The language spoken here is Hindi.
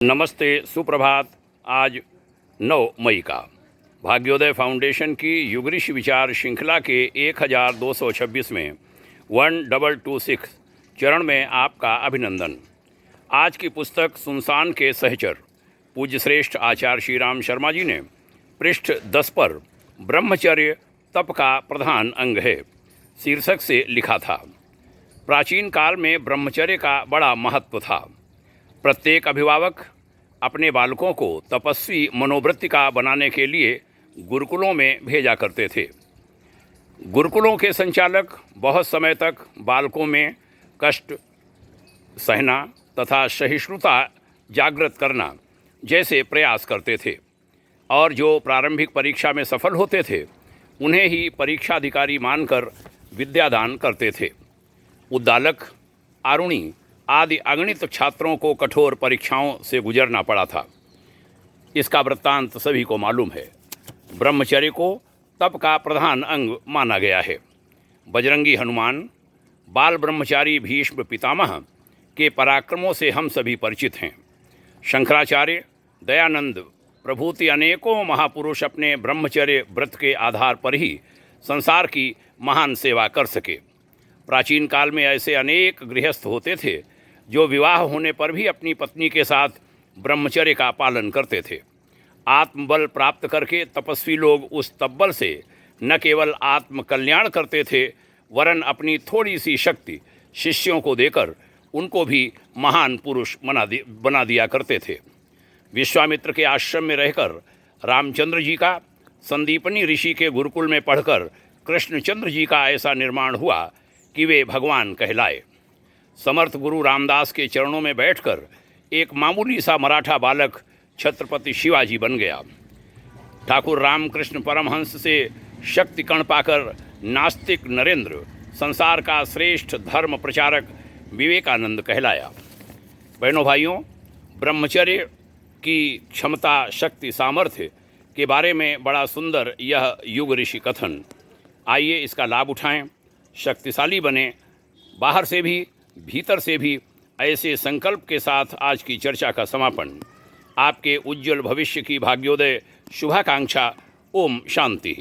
नमस्ते, सुप्रभात। आज 9 मई का भाग्योदय फाउंडेशन की युग ऋषि विचार श्रृंखला के 1226वें 1226 चरण में आपका अभिनंदन। आज की पुस्तक सुनसान के सहचर पूज्य श्रेष्ठ आचार्य श्री राम शर्मा जी ने पृष्ठ 10 पर ब्रह्मचर्य तप का प्रधान अंग है शीर्षक से लिखा था। प्राचीन काल में ब्रह्मचर्य का बड़ा महत्व था। प्रत्येक अभिभावक अपने बालकों को तपस्वी मनोवृत्ति का बनाने के लिए गुरुकुलों में भेजा करते थे। गुरुकुलों के संचालक बहुत समय तक बालकों में कष्ट सहना तथा सहिष्णुता जागृत करना जैसे प्रयास करते थे और जो प्रारंभिक परीक्षा में सफल होते थे उन्हें ही परीक्षाधिकारी मानकर विद्यादान करते थे। उद्दालक, आरुणी आदि अगणित छात्रों को कठोर परीक्षाओं से गुजरना पड़ा था। इसका वृत्तांत सभी को मालूम है। ब्रह्मचर्य को तप का प्रधान अंग माना गया है। बजरंगी हनुमान, बाल ब्रह्मचारी भीष्म पितामह के पराक्रमों से हम सभी परिचित हैं। शंकराचार्य, दयानंद प्रभृति अनेकों महापुरुष अपने ब्रह्मचर्य व्रत के आधार पर ही संसार की महान सेवा कर सके। प्राचीन काल में ऐसे अनेक गृहस्थ होते थे जो विवाह होने पर भी अपनी पत्नी के साथ ब्रह्मचर्य का पालन करते थे। आत्मबल प्राप्त करके तपस्वी लोग उस तपबल से न केवल आत्म कल्याण करते थे वरन अपनी थोड़ी सी शक्ति शिष्यों को देकर उनको भी महान पुरुष बना दिया करते थे। विश्वामित्र के आश्रम में रहकर रामचंद्र जी का, संदीपनी ऋषि के गुरुकुल में पढ़कर कृष्णचंद्र जी का ऐसा निर्माण हुआ कि वे भगवान कहलाए। समर्थ गुरु रामदास के चरणों में बैठकर एक मामूली सा मराठा बालक छत्रपति शिवाजी बन गया। ठाकुर रामकृष्ण परमहंस से शक्ति कण पाकर नास्तिक नरेंद्र संसार का श्रेष्ठ धर्म प्रचारक विवेकानंद कहलाया। बहनों भाइयों, ब्रह्मचर्य की क्षमता, शक्ति, सामर्थ्य के बारे में बड़ा सुंदर यह युग ऋषि कथन। आइए इसका लाभ उठाएं, शक्तिशाली बने। बाहर से भी भीतर से भी ऐसे संकल्प के साथ आज की चर्चा का समापन। आपके उज्जवल भविष्य की भाग्योदय शुभाकांक्षा। ओम शांति।